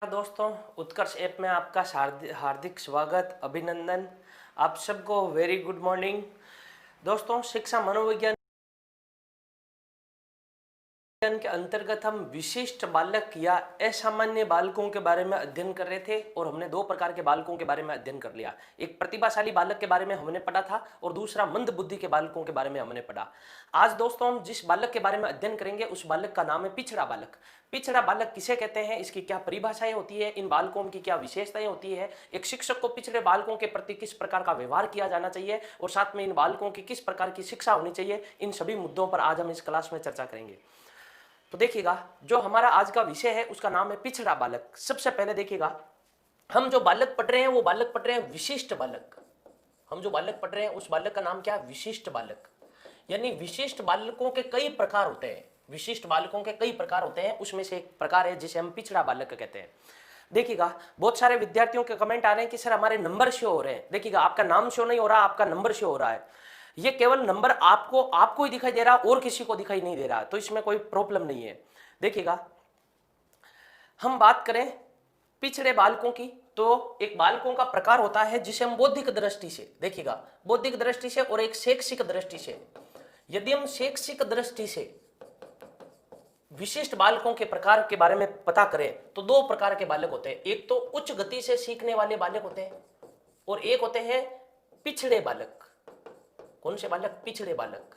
दोस्तों, उत्कर्ष ऐप में आपका हार्दिक स्वागत, अभिनंदन। आप सबको वेरी गुड मॉर्निंग। दोस्तों, शिक्षा मनोविज्ञान के अंतर्गत हम विशिष्ट बालक या असामान्य बालकों के बारे में अध्ययन कर रहे थे और हमने दो प्रकार के बालकों के बारे में अध्ययन कर लिया। एक प्रतिभाशाली बालक के बारे में हमने पढ़ा था और दूसरा मंद बुद्धि के बालकों के बारे में हमने पढ़ा। आज दोस्तों हम जिस बालक के बारे में अध्ययन करेंगे उस बालक का नाम है पिछड़ा बालक। पिछड़ा बालक किसे कहते हैं, इसकी क्या परिभाषाएं होती है, इन बालकों की क्या विशेषताएं होती है, एक शिक्षक को पिछड़े बालकों के प्रति किस प्रकार का व्यवहार किया जाना चाहिए और साथ में इन बालकों की किस प्रकार की शिक्षा होनी चाहिए, इन सभी मुद्दों पर आज हम इस क्लास में चर्चा करेंगे। तो देखिएगा, जो हमारा आज का विषय है उसका नाम है पिछड़ा बालक। सबसे पहले देखिएगा, हम जो बालक पढ़ रहे हैं वो बालक पढ़ रहे हैं विशिष्ट बालक। हम जो बालक पढ़ रहे हैं उस बालक का नाम क्या है? विशिष्ट बालक। यानी विशिष्ट बालकों के कई प्रकार होते हैं, विशिष्ट बालकों के कई प्रकार होते हैं, उसमें से एक प्रकार है जिसे हम पिछड़ा बालक कहते हैं। देखिएगा, बहुत सारे विद्यार्थियों के कमेंट आ रहे हैं कि सर हमारे नंबर शो हो रहे हैं। देखिएगा, आपका नाम शो नहीं हो रहा, आपका नंबर शो हो रहा है। ये केवल नंबर आपको ही दिखाई दे रहा और किसी को दिखाई नहीं दे रहा, तो इसमें कोई प्रॉब्लम नहीं है। देखिएगा, हम बात करें पिछड़े बालकों की, तो एक बालकों का प्रकार होता है जिसे हम बौद्धिक दृष्टि से, देखिएगा बौद्धिक दृष्टि से और एक शैक्षिक दृष्टि से। यदि हम शैक्षिक दृष्टि से विशिष्ट बालकों के प्रकार के बारे में पता करें तो दो प्रकार के बालक होते हैं। एक तो उच्च गति से सीखने वाले बालक होते हैं और एक होते हैं पिछड़े बालक। कौन से बालक? पिछड़े बालक।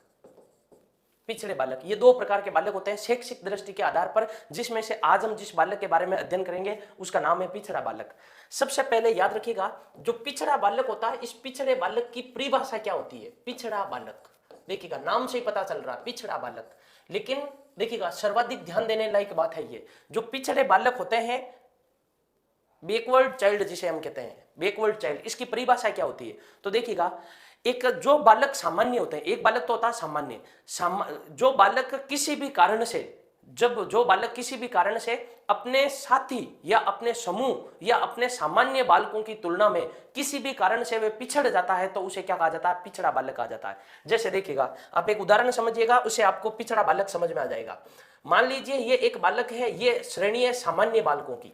पिछड़े बालक, ये दो प्रकार के बालक होते हैं शैक्षिक दृष्टि के आधार पर, जिसमें से आज हम जिस बालक के बारे में अध्ययन करेंगे उसका नाम है पिछड़ा बालक। सबसे पहले याद रखिएगा, जो पिछड़ा बालक होता है, इस पिछड़े बालक की परिभाषा क्या होती है? पिछड़ा बालक, देखिएगा नाम से ही पता चल रहा है पिछड़ा बालक। लेकिन देखिएगा, सर्वाधिक ध्यान देने लायक बात है ये, जो पिछड़े बालक होते हैं, बैकवर्ड चाइल्ड जिसे हम कहते हैं, बैकवर्ड चाइल्ड, इसकी परिभाषा क्या होती है? तो देखिएगा, एक जो बालक सामान्य होते हैं, एक बालक तो होता है सामान्य, जो बालक किसी भी कारण से, जो बालक किसी भी कारण से अपने साथी या अपने समूह या अपने सामान्य बालकों की तुलना में किसी भी कारण से वे पिछड़ जाता है, तो उसे क्या कहा जाता है? पिछड़ा बालक कहा जाता है। जैसे देखिएगा, आप एक उदाहरण समझिएगा, उससे आपको पिछड़ा बालक समझ में आ जाएगा। मान लीजिए ये एक बालक है, ये श्रेणी है सामान्य बालकों की।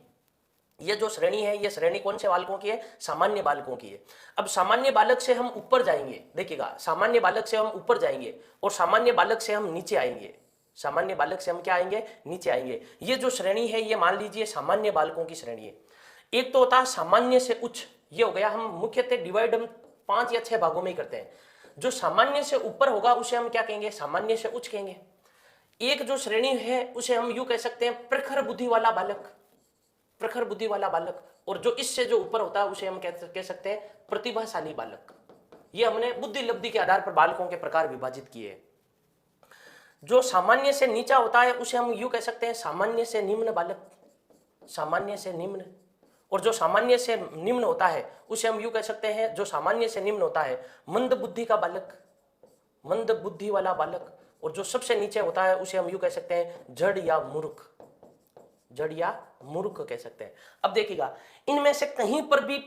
ये जो श्रेणी है, ये श्रेणी कौन से बालकों की है? सामान्य बालकों की है। अब सामान्य बालक से हम ऊपर जाएंगे, देखिएगा सामान्य बालक से हम ऊपर जाएंगे और सामान्य बालक से हम नीचे आएंगे। सामान्य बालक से हम क्या आएंगे? नीचे आएंगे। ये जो श्रेणी है, ये मान लीजिए सामान्य बालकों की श्रेणी है। एक तो होता है सामान्य से उच्च, ये हो गया, हम मुख्यतः डिवाइड हम 5 या 6 भागों में ही करते हैं। जो सामान्य से ऊपर होगा उसे हम क्या कहेंगे? सामान्य से उच्च कहेंगे। एक जो श्रेणी है उसे हम यूं कह सकते हैं प्रखर बुद्धि वाला बालक, प्रखर बुद्धि वाला बालक। और जो इससे जो ऊपर होता है उसे हम कह सकते हैं प्रतिभाशाली बालक। ये हमने बुद्धि लब्धि के आधार पर बालकों के प्रकार विभाजित किए हैं। जो सामान्य से नीचा होता है उसे हम यूं कह सकते हैं सामान्य से निम्न बालक, सामान्य से निम्न। और जो सामान्य से निम्न होता है उसे हम यूं कह सकते हैं, जो सामान्य से निम्न होता है, मंद बुद्धि का बालक, मंद बुद्धि वाला बालक। और जो सबसे नीचे होता है उसे हम यूं कह सकते हैं जड़ या मूर्ख, जड़ या मूर्ख कह सकते हैं। अब देखिएगा, इनमें से कहीं पर भी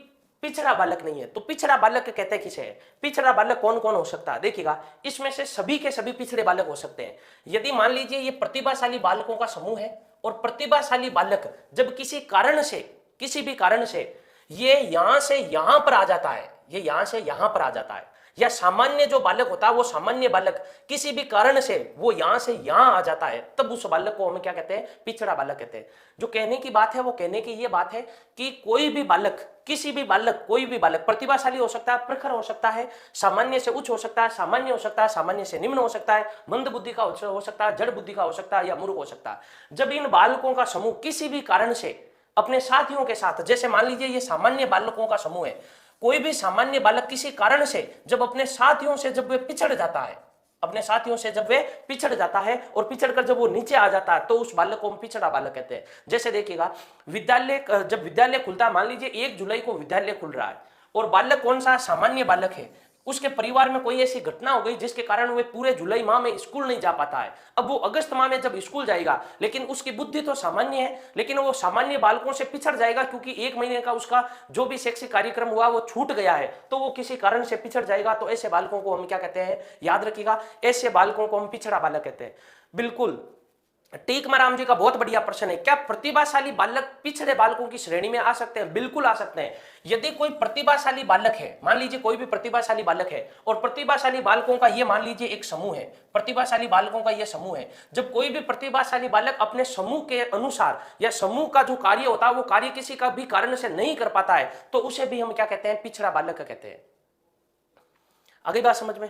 पिछड़ा बालक नहीं है, तो पिछड़ा बालक कहते हैं किसे है? पिछड़ा बालक कौन कौन हो सकता है? देखिएगा, इसमें से सभी के सभी पिछड़े बालक हो सकते हैं। यदि मान लीजिए ये प्रतिभाशाली बालकों का समूह है और प्रतिभाशाली बालक जब किसी कारण से, किसी भी कारण से ये यहां से यहां पर आ जाता है, ये यहां से यहां पर आ जाता है, या सामान्य जो बालक होता है वो सामान्य बालक किसी भी कारण से वो यहां से यहां आ जाता है, तब उस बालक को हम क्या कहते हैं? पिछड़ा बालक कहते हैं। जो कहने की बात है, वो कहने की ये बात है कि कोई भी बालक, किसी भी बालक, कोई भी बालक प्रतिभाशाली हो सकता है, प्रखर हो सकता है, सामान्य से उच्च हो सकता है, सामान्य हो सकता है, सामान्य से निम्न हो सकता है, मंद बुद्धि का हो सकता है, जड़ बुद्धि का हो सकता है, या मूर्ख हो सकता है। जब इन बालकों का समूह किसी भी कारण से अपने साथियों के साथ, जैसे मान लीजिए ये सामान्य बालकों का समूह है, कोई भी सामान्य बालक किसी कारण से जब अपने साथियों से जब वे पिछड़ जाता है, अपने साथियों से जब वे पिछड़ जाता है और पिछड़कर जब वो नीचे आ जाता है, तो उस बालक को हम पिछड़ा बालक कहते हैं। जैसे देखिएगा, विद्यालय, जब विद्यालय खुलता है, मान लीजिए 1 जुलाई को विद्यालय खुल रहा है और बालक कौन सा? सामान्य बालक है। उसके परिवार में कोई ऐसी घटना हो गई जिसके कारण वे पूरे जुलाई माह में स्कूल नहीं जा पाता है। अब वो अगस्त माह में जब स्कूल जाएगा, लेकिन उसकी बुद्धि तो सामान्य है, लेकिन वो सामान्य बालकों से पिछड़ जाएगा, क्योंकि 1 महीने का उसका जो भी शैक्षिक कार्यक्रम हुआ वो छूट गया है, तो वो किसी कारण से पिछड़ जाएगा। तो ऐसे बालकों को हम क्या कहते हैं? याद रखिएगा, ऐसे बालकों को हम पिछड़ा बालक कहते हैं। बिल्कुल टीकमाराम जी का बहुत बढ़िया प्रश्न है, क्या प्रतिभाशाली बालक पिछड़े बालकों की श्रेणी में आ सकते हैं? बिल्कुल आ सकते हैं। यदि कोई प्रतिभाशाली बालक है, मान लीजिए कोई भी प्रतिभाशाली बालक है, और प्रतिभाशाली बालकों का ये मान लीजिए एक समूह है, प्रतिभाशाली बालकों का ये समूह है, जब कोई भी प्रतिभाशाली बालक अपने समूह के अनुसार या समूह का जो कार्य होता है वो कार्य किसी का भी कारण से नहीं कर पाता है, तो उसे भी हम क्या कहते हैं? पिछड़ा बालक कहते हैं। अगली बात समझ में?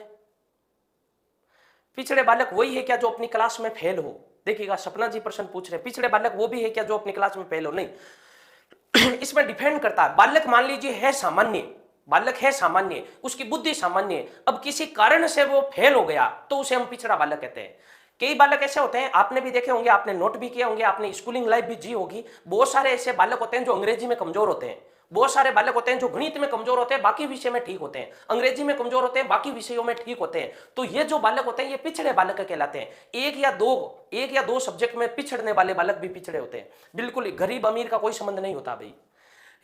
पिछड़े बालक वही है क्या जो अपनी क्लास में फेल हो? देखिएगा, सपना जी प्रश्न पूछ रहे हैं, पिछड़े बालक वो भी है क्या जो अपनी क्लास में फेल हो? नहीं। इसमें डिपेंड करता है। बालक मान लीजिए है सामान्य, बालक है सामान्य, उसकी बुद्धि सामान्य है, अब किसी कारण से वो फेल हो गया तो उसे हम पिछड़ा बालक कहते हैं। कई बालक ऐसे होते हैं, आपने भी देखे होंगे, आपने नोट भी किए होंगे, आपने स्कूलिंग लाइफ भी जी होगी, बहुत सारे ऐसे बालक होते हैं जो अंग्रेजी में कमजोर होते हैं, बहुत सारे बालक होते हैं जो गणित में कमजोर होते हैं, बाकी विषय में ठीक होते हैं, अंग्रेजी में कमजोर होते हैं, बाकी विषयों में ठीक होते हैं। तो ये जो बालक होते हैं ये पिछड़े बालक कहलाते हैं। एक या दो सब्जेक्ट में पिछड़ने वाले बालक भी पिछड़े होते हैं। बिल्कुल गरीब अमीर का कोई संबंध नहीं होता भाई।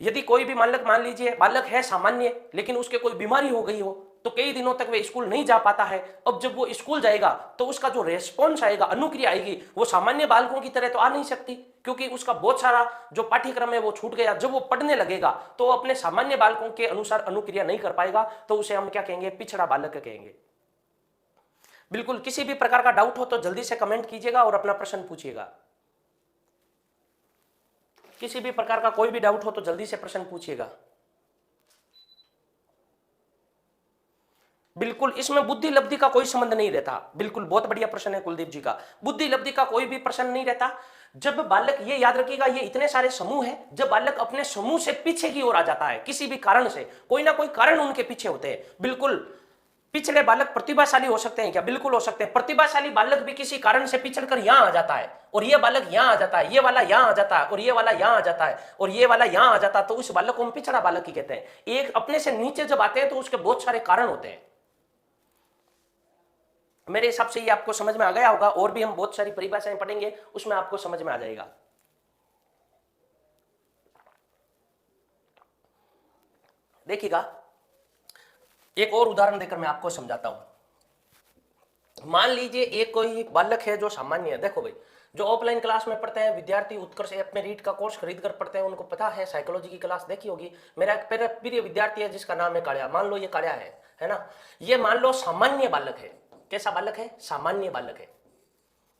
यदि कोई भी बालक मान लीजिए बालक है सामान्य, लेकिन उसके कोई बीमारी हो गई हो तो कई दिनों तक वह स्कूल नहीं जा पाता है, अब जब वो स्कूल जाएगा तो उसका जो रेस्पॉन्स आएगा, अनुक्रिया आएगी, वो सामान्य बालकों की तरह तो आ नहीं सकती, क्योंकि उसका बहुत सारा जो पाठ्यक्रम है वो छूट गया। जब वो पढ़ने लगेगा तो वो अपने सामान्य बालकों के अनुसार अनुक्रिया नहीं कर पाएगा, तो उसे हम क्या कहेंगे? पिछड़ा बालक कहेंगे। बिल्कुल, किसी भी प्रकार का डाउट हो तो जल्दी से कमेंट कीजिएगा और अपना प्रश्न पूछिएगा। किसी भी प्रकार का कोई भी डाउट हो तो जल्दी से प्रश्न पूछिएगा। बिल्कुल, इसमें बुद्धि लब्धि का कोई संबंध नहीं रहता। बिल्कुल, बहुत बढ़िया प्रश्न है कुलदीप जी का। बुद्धि लब्धि का कोई भी प्रश्न नहीं रहता। जब बालक, ये याद रखिएगा, ये इतने सारे समूह हैं, जब बालक अपने समूह से पीछे की ओर आ जाता है किसी भी कारण से, कोई ना कोई कारण उनके पीछे होते हैं। बिल्कुल, पिछड़े बालक प्रतिभाशाली हो सकते हैं क्या? बिल्कुल हो सकते हैं। प्रतिभाशाली बालक भी किसी कारण से पिछड़कर यहां आ जाता है, और ये बालक यहां आ जाता है, ये वाला यहां आ जाता है, और ये वाला यहां आ जाता है, और ये वाला यहां आ जाता है, तो उस बालक को हम पिछड़ा बालक ही कहते हैं। एक अपने से नीचे जब आते हैं तो उसके बहुत सारे कारण होते हैं। मेरे हिसाब से ये आपको समझ में आ गया होगा, और भी हम बहुत सारी परिभाषाएं पढ़ेंगे, उसमें आपको समझ में आ जाएगा। देखिएगा, एक और उदाहरण देकर मैं आपको समझाता हूं। मान लीजिए एक कोई बालक है जो सामान्य है। देखो भाई, जो ऑफलाइन क्लास में पढ़ते हैं विद्यार्थी, उत्कर्ष ऐप में रीड का कोर्स खरीद कर पढ़ते हैं, उनको पता है, साइकोलॉजी की क्लास देखी होगी। मेरा एक प्रिय विद्यार्थी है जिसका नाम है कालिया, मान लो ये कालिया है ना, ये मान लो सामान्य बालक है। कैसा बालक है? सामान्य बालक है।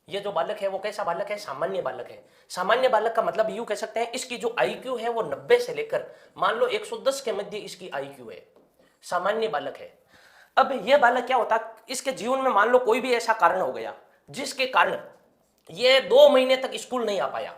ये जो बालक है वो कैसा बालक है? सामान्य बालक है। सामान्य बालक का मतलब यूं कह सकते हैं, इसकी जो आईक्यू है वो 90 से लेकर मान लो 110 के मध्य इसकी आईक्यू है, सामान्य बालक है। अब ये बालक क्या होता, इसके जीवन में मान लो कोई भी ऐसा कारण हो गया जिसके कारण ये 2 महीने तक स्कूल नहीं आ पाया,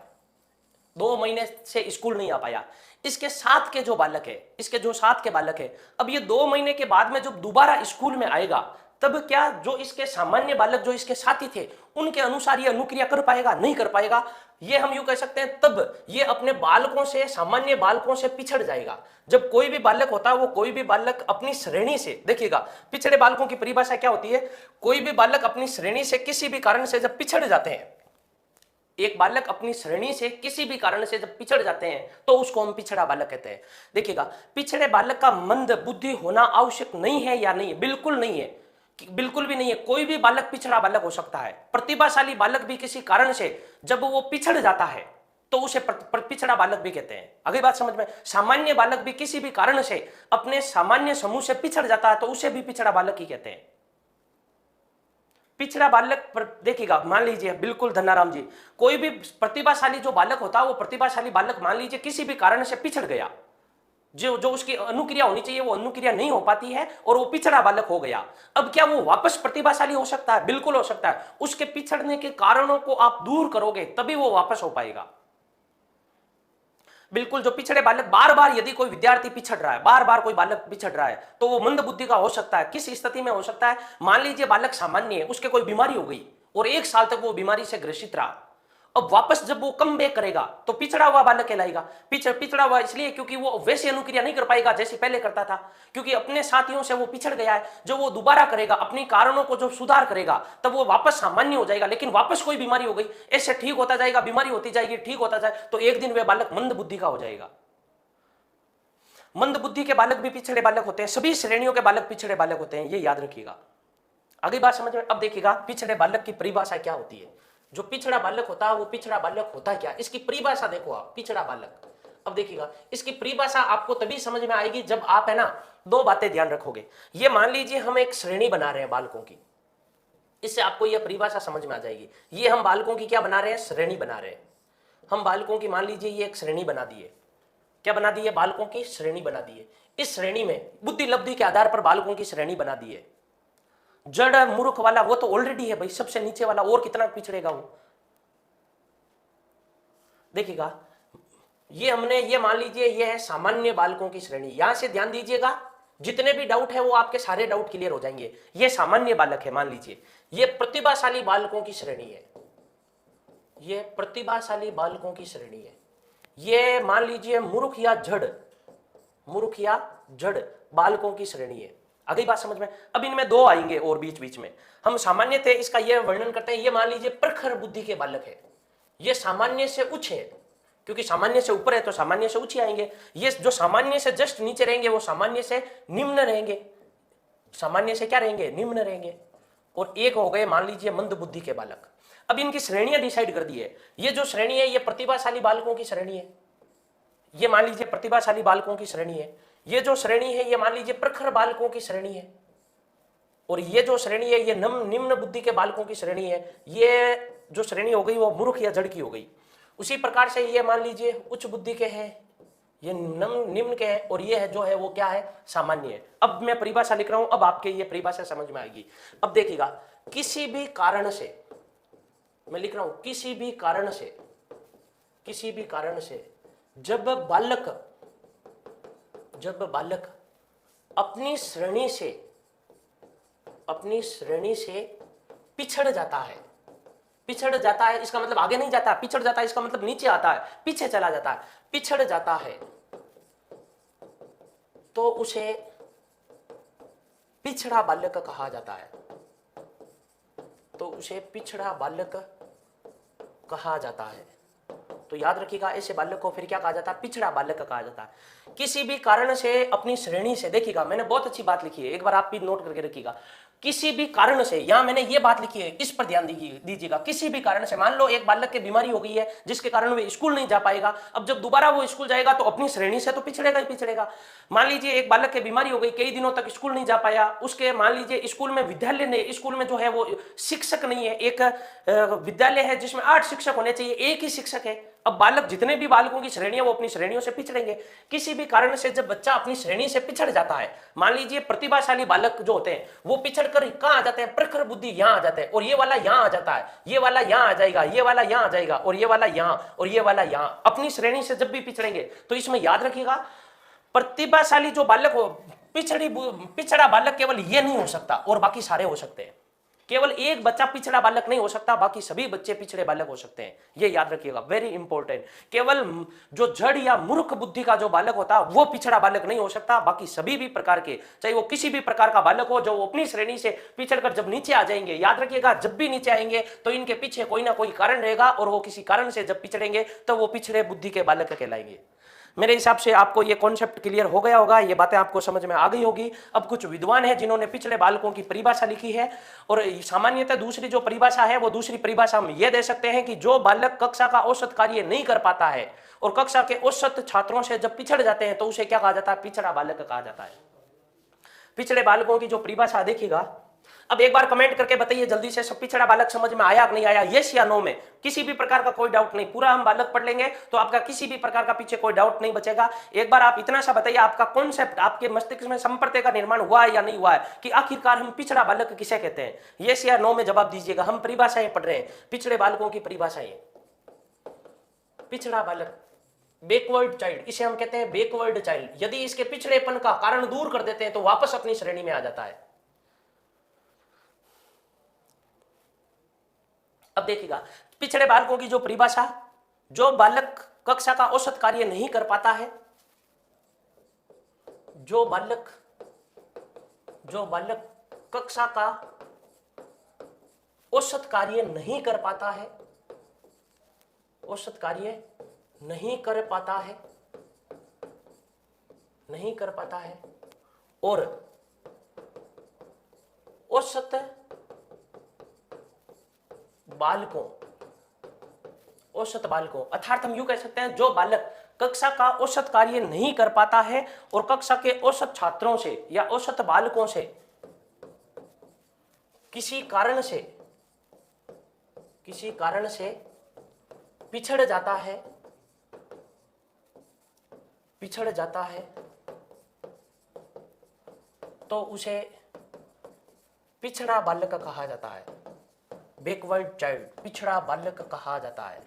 2 महीने से स्कूल नहीं आ पाया। इसके साथ के जो बालक है, इसके जो साथ के बालक है, अब ये 2 महीने के बाद में जब दोबारा स्कूल में आएगा, तब क्या जो इसके सामान्य बालक जो इसके साथी थे उनके अनुसार ये अनुक्रिया कर पाएगा? नहीं कर पाएगा। ये हम यूं कह सकते हैं, तब ये अपने बालकों से, सामान्य बालकों से पिछड़ जाएगा। जब कोई भी बालक होता है, वो कोई भी बालक अपनी श्रेणी से, देखिएगा पिछड़े बालकों की परिभाषा क्या होती है, कोई भी बालक अपनी श्रेणी से किसी भी कारण से जब पिछड़ जाते हैं, एक बालक अपनी श्रेणी से किसी भी कारण से जब पिछड़ जाते हैं तो उसको हम पिछड़ा बालक कहते हैं। देखिएगा, पिछड़े बालक का मंद बुद्धि होना आवश्यक नहीं है या नहीं? बिल्कुल नहीं है, बिल्कुल भी नहीं है। कोई भी बालक पिछड़ा बालक हो सकता है। प्रतिभाशाली बालक भी किसी कारण से जब वो पिछड़ जाता है तो उसे पिछड़ा बालक भी कहते हैं। अगली बात समझ में? सामान्य बालक भी किसी भी कारण से अपने सामान्य समूह से पिछड़ जाता है तो उसे भी पिछड़ा बालक ही कहते हैं। पिछड़ा बालक पर देखिएगा, मान लीजिए, बिल्कुल धन्नाराम जी, कोई भी प्रतिभाशाली जो बालक होता है, वो प्रतिभाशाली बालक मान लीजिए किसी भी कारण से पिछड़ गया, जो उसकी अनुक्रिया होनी चाहिए वो अनुक्रिया नहीं हो पाती है और वो पिछड़ा बालक हो गया। अब क्या वो वापस प्रतिभाशाली हो सकता है? बिल्कुल हो सकता है। उसके पिछड़ने के कारणों को आप दूर करोगे तभी वो वापस हो पाएगा। बिल्कुल, जो पिछड़े बालक, बार बार यदि कोई विद्यार्थी पिछड़ रहा है, बार बार कोई बालक पिछड़ रहा है, तो वो मंद बुद्धि का हो सकता है। किस स्थिति में हो सकता है? मान लीजिए बालक सामान्य है, उसके कोई बीमारी हो गई और 1 साल तक वो बीमारी से ग्रसित रहा। अब वापस जब वो कम बैक करेगा तो पिछड़ा हुआ बालक कहलाएगा। पिछड़ा हुआ इसलिए क्योंकि वो वैसी अनुक्रिया नहीं कर पाएगा जैसे पहले करता था, क्योंकि अपने साथियों से वो पिछड़ गया है। जब वो दोबारा करेगा, अपने कारणों को जब सुधार करेगा, तब वो वापस सामान्य हो जाएगा। लेकिन वापस कोई बीमारी हो गई, ऐसे ठीक होता जाएगा, बीमारी होती जाएगी, ठीक होता जाए, तो एक दिन वे बालक मंद बुद्धि का हो जाएगा। मंद बुद्धि के बालक भी पिछड़े बालक होते हैं। सभी श्रेणियों के बालक पिछड़े बालक होते हैं, ये याद रखिएगा। अगली बात समझ में? अब देखिएगा पिछड़े बालक की परिभाषा क्या होती है। जो पिछड़ा बालक होता है वो पिछड़ा बालक होता क्या, इसकी परिभाषा देखो आप, पिछड़ा बालक। अब देखिएगा इसकी परिभाषा आपको तभी समझ में आएगी जब आप है ना दो बातें ध्यान रखोगे। ये मान लीजिए हम एक श्रेणी बना रहे हैं बालकों की, इससे आपको यह परिभाषा समझ में आ जाएगी। ये हम बालकों की क्या बना रहे हैं, श्रेणी बना रहे हैं। हम बालकों की मान लीजिए ये एक श्रेणी बना दी है, क्या बना दी है, बालकों की श्रेणी बना दी है। इस श्रेणी में बुद्धि लब्धि के आधार पर बालकों की श्रेणी बना दी है। जड़ मूर्ख वाला वो तो ऑलरेडी है भाई, सबसे नीचे वाला और कितना पिछड़ेगा वो। देखिएगा ये हमने ये मान लीजिए ये है सामान्य बालकों की श्रेणी। यहां से ध्यान दीजिएगा, जितने भी डाउट है वो आपके सारे डाउट क्लियर हो जाएंगे। ये सामान्य बालक है, मान लीजिए ये प्रतिभाशाली बालकों की श्रेणी है, ये प्रतिभाशाली बालकों की श्रेणी है। ये मान लीजिए मूर्ख या जड़, मूर्ख या जड़ बालकों की श्रेणी है। अगली बात समझ में, अब इनमें दो आएंगे और बीच बीच में हम सामान्य थे इसका ये वर्णन करते हैं। ये मान लीजिए प्रखर बुद्धि के बालक है, ये सामान्य से उच्च है, क्योंकि सामान्य से ऊपर है तो सामान्य से ऊंचे आएंगे। ये जो सामान्य से जस्ट नीचे रहेंगे वो सामान्य से निम्न रहेंगे, सामान्य से क्या रहेंगे, निम्न रहेंगे। और एक हो गए मान लीजिए मंद बुद्धि के बालक। अब इनकी श्रेणियां डिसाइड कर दी है। ये जो श्रेणी है ये प्रतिभाशाली बालकों की श्रेणी है, ये मान लीजिए प्रतिभाशाली बालकों की श्रेणी है। ये जो श्रेणी है ये मान लीजिए प्रखर बालकों की श्रेणी है। और ये जो श्रेणी है ये निम्न बुद्धि के बालकों की श्रेणी है। ये जो श्रेणी हो गई वो मूर्ख या जड़ की हो गई। उसी प्रकार से ये मान लीजिए उच्च बुद्धि के हैं, ये निम्न के हैं, और ये है जो है वो क्या है, सामान्य है। अब मैं परिभाषा लिख रहा हूं, अब आपके ये परिभाषा समझ में आएगी। अब देखिएगा किसी भी कारण से, मैं लिख रहा हूं किसी भी कारण से, किसी भी कारण से जब बालक अपनी श्रेणी से पिछड़ जाता है, पिछड़ जाता है इसका मतलब आगे नहीं जाता, पिछड़ जाता है इसका मतलब नीचे आता है, पीछे चला जाता है, पिछड़ जाता है, तो उसे पिछड़ा बालक कहा जाता है, तो उसे पिछड़ा बालक कहा जाता है। तो याद रखिएगा ऐसे बालक को फिर क्या कहा जाता है, पिछड़ा बालक कहा जाता है। किसी भी कारण से अपनी श्रेणी से, देखिएगा मैंने बहुत अच्छी बात लिखी है, एक बार आप भी नोट करके रखिएगा। किसी भी कारण से, यहां मैंने ये बात लिखी है, इस पर ध्यान दीजिएगा। किसी भी कारण से, मान लो एक बालक की बीमारी हो गई है जिसके कारण वो स्कूल नहीं जा पाएगा। अब जब दोबारा वो स्कूल जाएगा तो अपनी श्रेणी से तो पिछड़ेगा ही पिछड़ेगा। मान लीजिए एक बालक की बीमारी हो गई, कई दिनों तक स्कूल नहीं जा पाया, उसके मान लीजिए स्कूल में विद्यालय ने, स्कूल में जो है वो शिक्षक नहीं है, एक विद्यालय है जिसमें 8 शिक्षक होने चाहिए, एक ही शिक्षक है। अब बालक, जितने भी बालकों की श्रेणियां वो अपनी श्रेणियों से पिछड़ेंगे। किसी भी कारण से जब बच्चा अपनी श्रेणी से पिछड़ जाता है, मान लीजिए प्रतिभाशाली बालक जो होते हैं वो पिछड़ कर कहां आ जाते हैं, प्रखर बुद्धि यहां आ जाते हैं, और ये वाला यहां आ जाता है, ये वाला यहां आ जाएगा, ये वाला यहां आ जाएगा, और ये वाला यहां, और ये वाला यहां। अपनी श्रेणी से जब भी पिछड़ेंगे तो इसमें याद रखिएगा प्रतिभाशाली जो बालक हो, पिछड़ा बालक केवल ये नहीं हो सकता और बाकी सारे हो सकते हैं। केवल एक बच्चा पिछड़ा बालक नहीं हो सकता, बाकी सभी बच्चे पिछड़े बालक हो सकते हैं। ये याद रखिएगा, वेरी इंपॉर्टेंट। केवल जो जड़ या मूर्ख बुद्धि का जो बालक होता है वो पिछड़ा बालक नहीं हो सकता, बाकी सभी भी प्रकार के, चाहे वो किसी भी प्रकार का बालक हो, जो अपनी श्रेणी से पिछड़कर जब नीचे आ जाएंगे, याद रखिएगा जब भी नीचे आएंगे तो इनके पीछे कोई ना कोई कारण रहेगा, और वो किसी कारण से जब पिछड़ेंगे तो वो पिछड़े बुद्धि के बालक कहलाएंगे। मेरे हिसाब से आपको ये कॉन्सेप्ट क्लियर हो गया होगा, ये बातें आपको समझ में आ गई होगी। अब कुछ विद्वान हैं जिन्होंने पिछले बालकों की परिभाषा लिखी है, और सामान्यतः दूसरी जो परिभाषा है वो दूसरी परिभाषा हम ये दे सकते हैं कि जो बालक कक्षा का औसत कार्य नहीं कर पाता है और कक्षा के औसत छात्रों से जब पिछड़ जाते हैं तो उसे क्या कहा जाता है, पिछड़ा बालक कहा जाता है। पिछड़े बालकों की जो परिभाषा देखिएगा, अब एक बार कमेंट करके बताइए जल्दी से, सब पिछड़ा बालक समझ में आया कि नहीं आया, यस या नो में। किसी भी प्रकार का कोई डाउट नहीं, पूरा हम बालक पढ़ लेंगे तो आपका किसी भी प्रकार का पीछे कोई डाउट नहीं बचेगा। एक बार आप इतना सा बताइए, आपका कॉन्सेप्ट आपके मस्तिष्क में संपर्क का निर्माण हुआ है या नहीं हुआ है, कि आखिरकार हम पिछड़ा बालक किसे कहते हैं। यस या नो में जवाब दीजिएगा। हम परिभाषाएं पढ़ रहे हैं, पिछड़े बालकों की परिभाषाएं। पिछड़ा बालक, बैकवर्ड चाइल्ड, इसे हम कहते हैं बैकवर्ड चाइल्ड। यदि इसके पिछड़ेपन का कारण दूर कर देते हैं तो वापस अपनी श्रेणी में आ जाता है। अब देखिएगा पिछड़े बालकों की जो परिभाषा, जो बालक कक्षा का औसत कार्य नहीं कर पाता है, जो बालक कक्षा का औसत कार्य नहीं कर पाता है, औसत कार्य नहीं कर पाता है, नहीं कर पाता है, और औसत बालकों औसत बालकों, अर्थात हम यूं कह सकते हैं जो बालक कक्षा का औसत कार्य नहीं कर पाता है और कक्षा के औसत छात्रों से या औसत बालकों से किसी कारण से पिछड़ जाता है तो उसे पिछड़ा बालक कहा जाता है। बैकवर्ड चाइल्ड, पिछड़ा बालक कहा जाता है।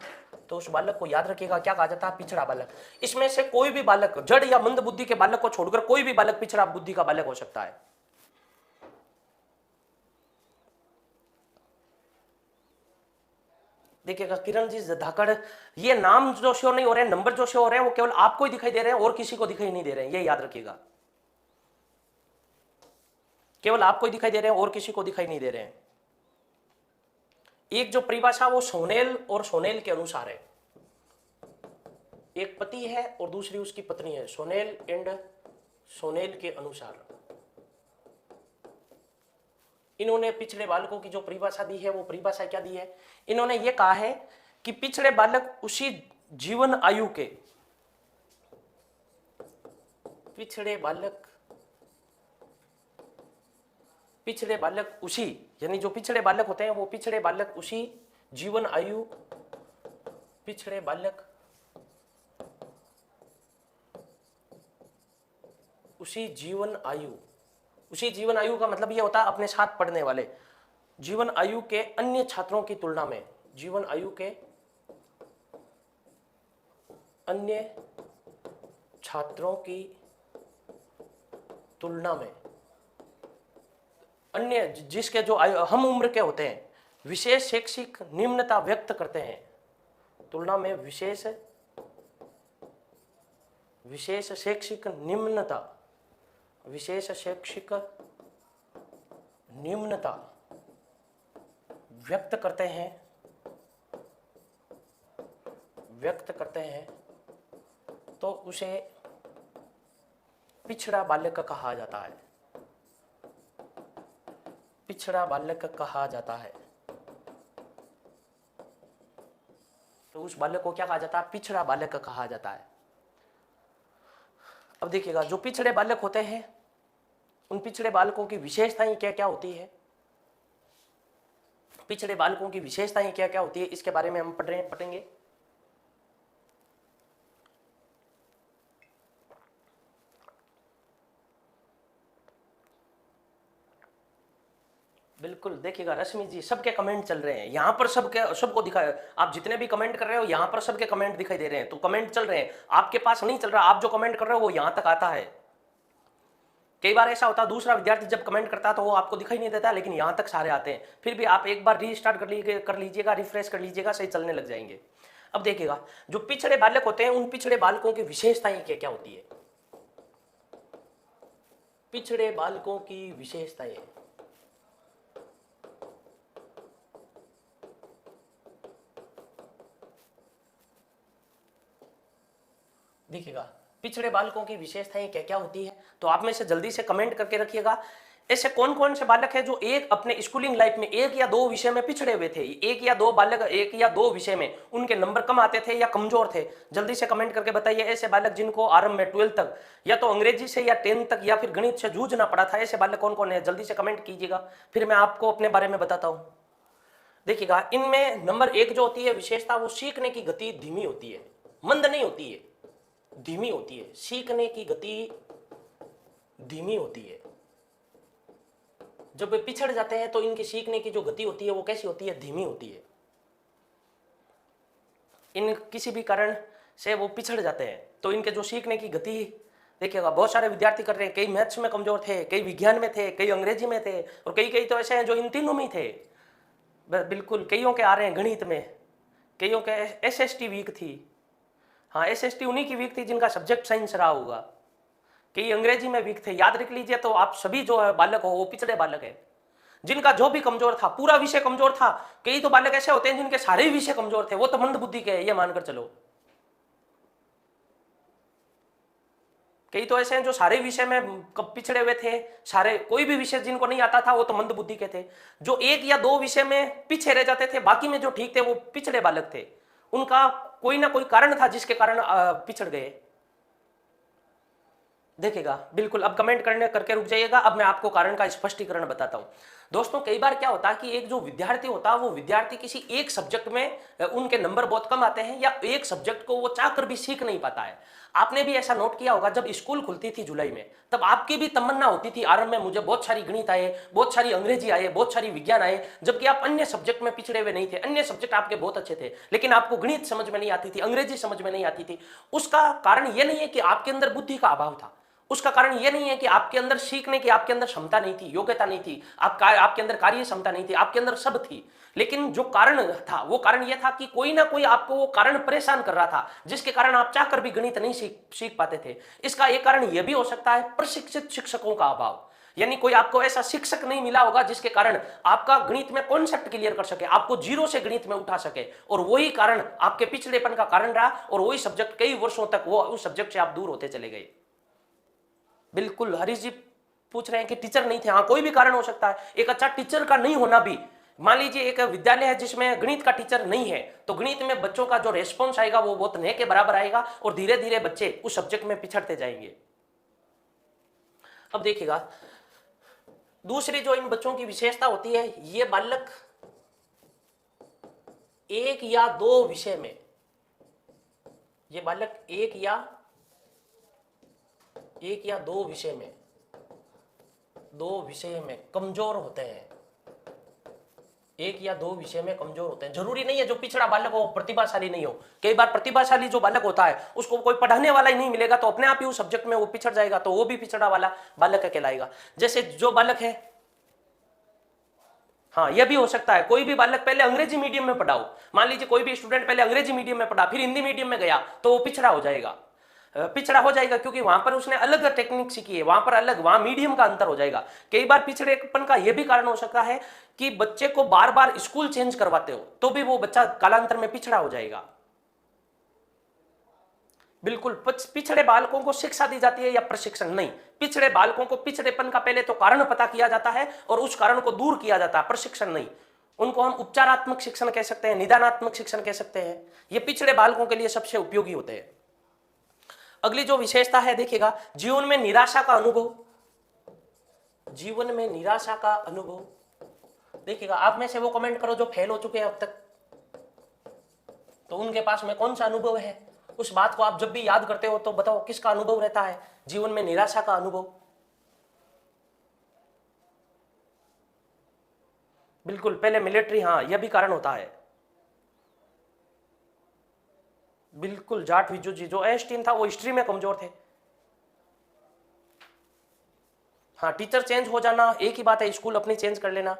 तो उस बालक को याद रखिएगा, क्या कहा जाता है? पिछड़ा बालक। इसमें से कोई भी बालक, जड़ या मंद बुद्धि के बालक को छोड़कर कोई भी बालक पिछड़ा बुद्धि का बालक हो सकता है। देखिएगा किरण जी धाकड़, ये नाम जो शो नहीं हो रहे हैं, नंबर जो शो हो रहे हैं वो केवल आपको ही दिखाई दे रहे हैं और किसी को दिखाई नहीं दे रहे हैं, ये याद रखिएगा। केवल आपको ही दिखाई दे रहे हैं और किसी को दिखाई नहीं दे रहे हैं। एक जो परिभाषा वो सोनेल और सोनेल के अनुसार है। एक पति है और दूसरी उसकी पत्नी है, सोनेल एंड सोनेल के अनुसार इन्होंने पिछड़े बालकों की जो परिभाषा दी है वो परिभाषा क्या दी है? इन्होंने ये कहा है कि पिछड़े बालक उसी जीवन आयु के, पिछड़े बालक उसी, यानी जो पिछड़े बालक होते हैं वो पिछड़े बालक उसी जीवन आयु, पिछड़े बालक उसी जीवन आयु का मतलब ये होता है अपने साथ पढ़ने वाले जीवन आयु के अन्य छात्रों की तुलना में, जीवन आयु के अन्य छात्रों की तुलना में, अन्य जिसके जो हम उम्र के होते हैं, विशेष शैक्षिक निम्नता व्यक्त करते हैं, तुलना में विशेष शैक्षिक निम्नता व्यक्त करते हैं तो उसे पिछड़ा बालक कहा जाता है। पिछड़ा बालक कहा जाता है। तो उस बालक को क्या कहा जाता है? पिछड़ा बालक कहा जाता है। अब देखिएगा जो पिछड़े बालक होते हैं उन पिछड़े बालकों की विशेषताएं क्या क्या होती है, पिछड़े बालकों की विशेषताएं क्या क्या होती है, इसके बारे में हम पढ़ेंगे। बिल्कुल देखिएगा रश्मि जी, सबके कमेंट चल रहे हैं यहाँ पर, सबको दिखाए, आप जितने भी कमेंट कर रहे हो यहाँ पर सबके कमेंट दिखाई दे रहे हैं, तो कमेंट चल रहे हैं, आपके पास नहीं चल रहा। आप जो कमेंट कर रहे हो वो यहाँ तक आता है। कई बार ऐसा होता है दूसरा विद्यार्थी जब कमेंट करता है तो वो आपको दिखाई नहीं देता, लेकिन यहाँ तक सारे आते हैं। फिर भी आप एक बार रीस्टार्ट कर लीजिएगा, रिफ्रेश कर लीजिएगा, सही चलने लग जाएंगे। अब देखिएगा जो पिछड़े बालक होते हैं उन पिछड़े बालकों की विशेषताएं क्या क्या होती है। पिछड़े बालकों की विशेषताएं, देखिएगा पिछड़े बालकों की विशेषताएं क्या क्या होती है, तो आप में से जल्दी से कमेंट करके रखिएगा। ऐसे कौन कौन से बालक हैं जो एक अपने स्कूलिंग लाइफ में एक या दो विषय में पिछड़े हुए थे, एक या दो विषय में उनके नंबर कम आते थे या कमजोर थे, जल्दी से कमेंट करके बताइए। ऐसे बालक जिनको आरंभ में 12 तक या तो अंग्रेजी से या 10 तक या फिर गणित से जूझना पड़ा था, ऐसे बालक कौन कौन है, जल्दी से कमेंट कीजिएगा, फिर मैं आपको अपने बारे में बताता हूँ। देखिएगा इनमें नंबर 1 जो होती है विशेषता, वो सीखने की गति धीमी होती है, मंद नहीं होती है, धीमी होती है। सीखने की गति धीमी होती है। जब वे पिछड़ जाते हैं तो इनकी सीखने की जो गति होती है वो कैसी होती है? धीमी होती है। इन किसी भी कारण से वो पिछड़ जाते हैं तो इनके जो सीखने की गति, देखिएगा बहुत सारे विद्यार्थी कर रहे हैं, कई मैथ्स में कमजोर थे, कई विज्ञान में थे, कई अंग्रेजी में थे, और कई तो ऐसे हैं जो इन तीनों में थे। बिल्कुल कईयों के आ रहे हैं गणित में, कईयों के SST वीक थी। हाँ SST उन्हीं की वीक थी जिनका सब्जेक्ट साइंस रहा होगा। कई अंग्रेजी में वीक थे, याद रख लीजिए। तो आप सभी जो है बालक हो वो पिछड़े बालक है, जिनका जो भी कमजोर था, पूरा विषय कमजोर था। कई तो बालक ऐसे होते हैं जिनके सारे विषय कमजोर थे, वो तो मंद बुद्धि के हैं, ये मानकर चलो। कई तो ऐसे हैं जो सारे विषय में पिछड़े हुए थे, सारे कोई भी विषय जिनको नहीं आता था वो तो मंद बुद्धि के थे। जो एक या दो विषय में पीछे रह जाते थे, बाकी में जो ठीक थे वो पिछड़े बालक थे। उनका कोई ना कोई कारण था जिसके कारण पिछड़ गए। देखिएगा, बिल्कुल अब कमेंट करने करके रुक जाइएगा। अब मैं आपको कारण का स्पष्टीकरण बताता हूं। दोस्तों, कई बार क्या होता है कि एक जो विद्यार्थी होता है वो विद्यार्थी किसी एक सब्जेक्ट में उनके नंबर बहुत कम आते हैं, या एक सब्जेक्ट को वो चाहकर भी सीख नहीं पाता है। आपने भी ऐसा नोट किया होगा, जब स्कूल खुलती थी जुलाई में, तब आपकी भी तमन्ना होती थी आरंभ में, मुझे बहुत सारी गणित आए, बहुत सारी अंग्रेजी आए, बहुत सारी विज्ञान आए, जबकि आप अन्य सब्जेक्ट में पिछड़े हुए नहीं थे। अन्य सब्जेक्ट आपके बहुत अच्छे थे, लेकिन आपको गणित समझ में नहीं आती थी, अंग्रेजी समझ में नहीं आती थी। उसका कारण यह नहीं है कि आपके अंदर बुद्धि का अभाव था, उसका कारण यह नहीं है कि आपके अंदर सीखने की आपके अंदर क्षमता नहीं थी, योग्यता नहीं थी, आपके अंदर कार्य क्षमता नहीं थी, आपके अंदर सब थी। लेकिन जो कारण था वो कारण यह था कि कोई ना कोई आपको वो कारण परेशान कर रहा था, जिसके कारण आप चाहकर भी गणित नहीं सीख पाते थे। इसका एक कारण यह भी हो सकता है प्रशिक्षित शिक्षकों का अभाव, यानी कोई आपको ऐसा शिक्षक नहीं मिला होगा जिसके कारण आपका गणित में कॉन्सेप्ट क्लियर कर सके, आपको जीरो से गणित में उठा सके, और वही कारण आपके पिछड़ेपन का कारण रहा, और वही सब्जेक्ट कई वर्षों तक वो उस सब्जेक्ट से आप दूर होते चले गए। बिल्कुल, हरीश जी पूछ रहे हैं कि टीचर नहीं थे। हाँ, कोई भी कारण हो सकता है। एक अच्छा टीचर का नहीं होना भी, मान लीजिए एक विद्यालय है जिसमें गणित का टीचर नहीं है, तो गणित में बच्चों का जो रेस्पॉन्स आएगा वो बहुत न के बराबर आएगा, और धीरे धीरे बच्चे उस सब्जेक्ट में पिछड़ते जाएंगे। अब देखिएगा, दूसरी जो इन बच्चों की विशेषता होती है, ये बालक एक या दो विषय में, ये बालक एक या दो विषय में कमजोर होते हैं। एक या दो विषय में कमजोर होते हैं। जरूरी नहीं है जो पिछड़ा बालक हो प्रतिभाशाली नहीं हो। कई बार प्रतिभाशाली जो बालक होता है उसको कोई पढ़ाने वाला ही नहीं मिलेगा, तो अपने आप ही उस सब्जेक्ट में वो पिछड़ जाएगा, तो वो भी पिछड़ा वाला बालक कहलाएगा। जैसे जो बालक है, हाँ, यह भी हो सकता है कोई भी बालक पहले अंग्रेजी मीडियम में पढ़ा हो। मान लीजिए कोई भी स्टूडेंट पहले अंग्रेजी मीडियम में पढ़ा, फिर हिंदी मीडियम में गया, तो वो पिछड़ा हो जाएगा, क्योंकि वहां पर उसने अलग टेक्निक सीखी है, वहां मीडियम का अंतर हो जाएगा। कई बार पिछड़ेपन का यह भी कारण हो सकता है कि बच्चे को बार बार स्कूल चेंज करवाते हो, तो भी वो बच्चा कालांतर में पिछड़ा हो जाएगा। बिल्कुल, पिछड़े बालकों को शिक्षा दी जाती है या प्रशिक्षण नहीं। पिछड़े बालकों को पिछड़ेपन का पहले तो कारण पता किया जाता है और उस कारण को दूर किया जाता है, प्रशिक्षण नहीं। उनको हम उपचारात्मक शिक्षण कह सकते हैं, निदानात्मक शिक्षण कह सकते हैं। ये पिछड़े बालकों के लिए सबसे उपयोगी होते हैं। अगली जो विशेषता है, देखिएगा, जीवन में निराशा का अनुभव। देखिएगा, आप में से वो कमेंट करो जो फेल हो चुके हैं अब तक, तो उनके पास में कौन सा अनुभव है। उस बात को आप जब भी याद करते हो तो बताओ किसका अनुभव रहता है, जीवन में निराशा का अनुभव। बिल्कुल, पहले मिलिट्री, हाँ, यह भी कारण होता है। बिल्कुल, जाट विजू जी, जो एस्टीन था वो हिस्ट्री में कमजोर थे। हाँ, टीचर चेंज हो जाना एक ही बात है, स्कूल अपनी चेंज कर लेना।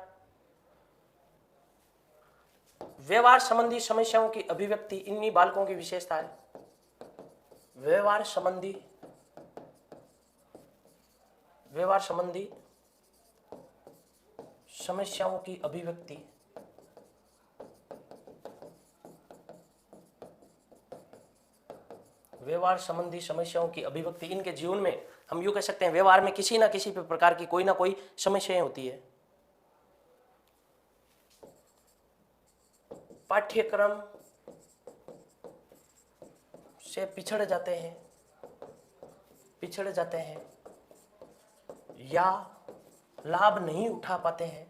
व्यवहार संबंधी समस्याओं की अभिव्यक्ति इन्हीं बालकों की विशेषता है। व्यवहार संबंधी समस्याओं की अभिव्यक्ति इनके जीवन में, हम यूं कह सकते हैं, व्यवहार में किसी ना किसी प्रकार की कोई ना कोई समस्याएं होती है। पाठ्यक्रम से पिछड़ जाते हैं या लाभ नहीं उठा पाते हैं।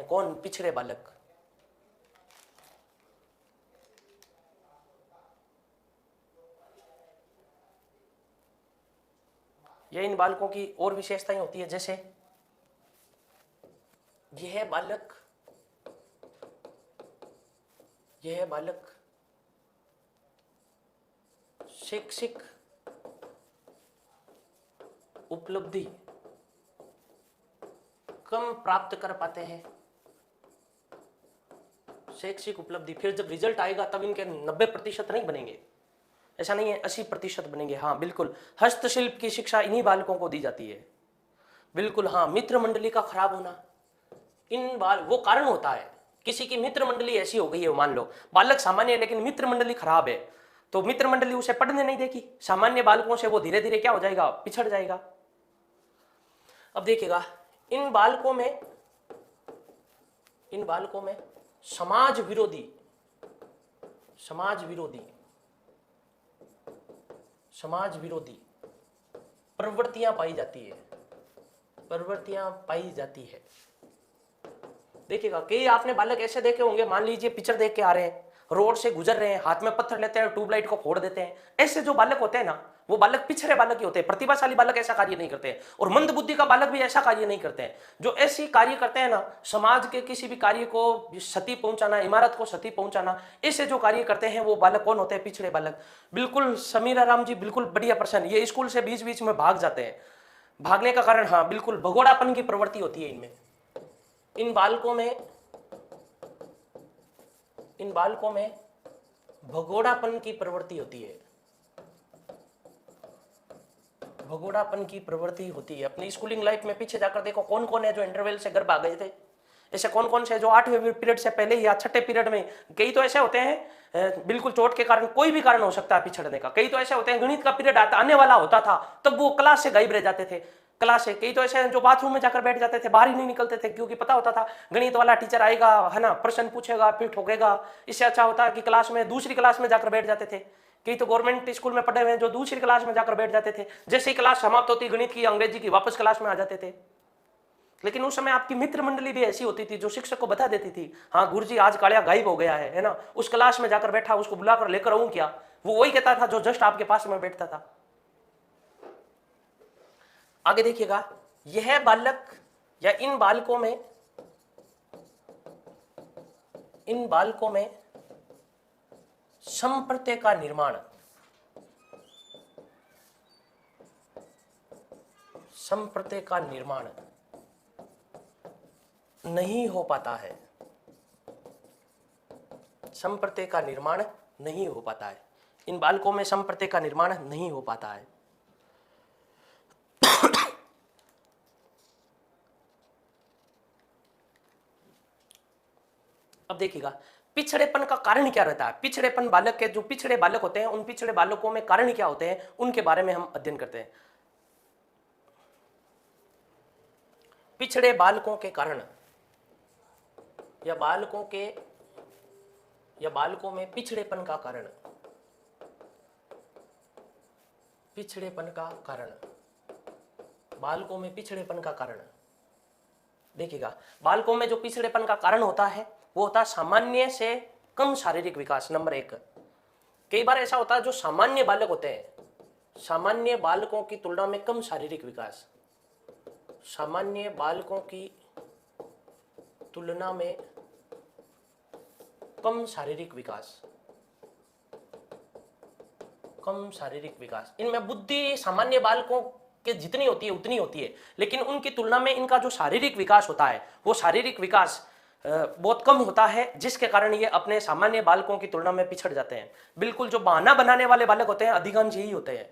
कौन? पिछड़े बालक। यह इन बालकों की और विशेषताएं होती है, जैसे यह बालक शैक्षिक उपलब्धि कम प्राप्त कर पाते हैं। शैक्षिक उपलब्धि, फिर जब रिजल्ट आएगा तब इनके 90% नहीं बनेंगे, ऐसा नहीं है, 80% बनेंगे। हाँ बिल्कुल, हस्तशिल्प की शिक्षा इन्हीं बालकों को दी जाती है। बिल्कुल, हाँ, मित्र मंडली का खराब होना वो कारण होता है। किसी की मित्र मंडली ऐसी हो गई है, मान लो बालक सामान्य है लेकिन मित्र मंडली खराब है, तो मित्र मंडली उसे पढ़ने नहीं देगी, सामान्य बालकों से वो धीरे धीरे क्या हो जाएगा, पिछड़ जाएगा। अब देखिएगा, इन बालकों में समाज विरोधी प्रवृत्तियां पाई जाती है। देखिएगा, कई आपने बालक ऐसे देखे होंगे, मान लीजिए पिक्चर देख के आ रहे हैं, रोड से गुजर रहे हैं, हाथ में पत्थर लेते हैं, ट्यूबलाइट को फोड़ देते हैं। ऐसे जो बालक होते हैं ना, वो बालक पिछड़े बालक ही होते हैं। प्रतिभाशाली बालक ऐसा कार्य नहीं करते हैं, और मंद बुद्धि का बालक भी ऐसा कार्य नहीं करते हैं। जो ऐसी कार्य करते हैं ना, समाज के किसी भी कार्य को क्षति पहुंचाना, इमारत को क्षति पहुंचाना, ऐसे जो कार्य करते हैं वो बालक कौन होते हैं? पिछड़े बालक। बिल्कुल समीरा राम जी, बिल्कुल बढ़िया प्रश्न। ये स्कूल से बीच बीच में भाग जाते हैं। भागने का कारण, हाँ बिल्कुल, भगोड़ापन की प्रवृत्ति होती है इनमें। इन बालकों में भगोड़ापन की प्रवृत्ति होती है। अपनी स्कूलिंग लाइफ में पीछे जाकर देखो, कौन कौन है जो इंटरवल से घर भाग गए थे? ऐसे कौन कौन से जो 8वें पीरियड से पहले या 6ठे पीरियड में? कई तो ऐसे होते हैं बिल्कुल चोट के कारण, कोई भी कारण हो सकता है पिछड़ने का। कई तो ऐसे होते हैं गणित का पीरियड आने वाला होता था तब वो क्लास से गायब रह जाते थे, क्लास से। कई तो ऐसे हैं जो बाथरूम में जाकर बैठ जाते थे, बाहर ही नहीं निकलते थे, क्योंकि पता होता था गणित वाला टीचर आएगा, है ना, प्रश्न पूछेगा, फिर ठोकेगा। इससे अच्छा होता है कि दूसरी क्लास में जाकर बैठ जाते थे। कई तो गवर्नमेंट स्कूल में पढ़े हुए हैं जो दूसरी क्लास में जाकर बैठ जाते थे, जैसे ही क्लास समाप्त होती गणित की, अंग्रेजी की, वापस क्लास में आ जाते थे। लेकिन उस समय आपकी मित्र मंडली भी ऐसी होती थी जो शिक्षक को बता देती थी, हाँ गुरुजी आज कालिया गायब हो गया है ना, उस क्लास में जाकर बैठा, उसको बुलाकर लेकर आऊं क्या? वो वही कहता था जो जस्ट आपके पास में बैठता था। आगे देखिएगा, यह बालक या इन बालकों में संप्रत्यय का निर्माण नहीं हो पाता है। संप्रत्यय का निर्माण नहीं हो पाता है। इन बालकों में संप्रत्यय का निर्माण नहीं हो पाता है। अब देखिएगा, पिछड़ेपन का कारण क्या रहता है? पिछड़ेपन बालक के, जो पिछड़े बालक होते हैं, उन पिछड़े बालकों में कारण क्या होते हैं, उनके बारे में हम अध्ययन करते हैं। पिछड़े बालकों के कारण या बालकों में पिछड़ेपन का कारण, बालकों में पिछड़ेपन का कारण। देखिएगा, बालकों में जो पिछड़ेपन का कारण होता है वो होता है सामान्य से कम शारीरिक विकास, नंबर 1। कई बार ऐसा होता है जो सामान्य बालक होते हैं, सामान्य बालकों की तुलना में कम शारीरिक विकास, सामान्य बालकों की तुलना में कम शारीरिक विकास। इनमें बुद्धि सामान्य बालकों के जितनी होती है उतनी होती है, लेकिन उनकी तुलना में इनका जो शारीरिक विकास होता है वो शारीरिक विकास बहुत कम होता है, जिसके कारण ये अपने सामान्य बालकों की तुलना में पिछड़ जाते हैं। बिल्कुल जो बहाना बनाने वाले बालक होते हैं अधिकांश यही होते हैं।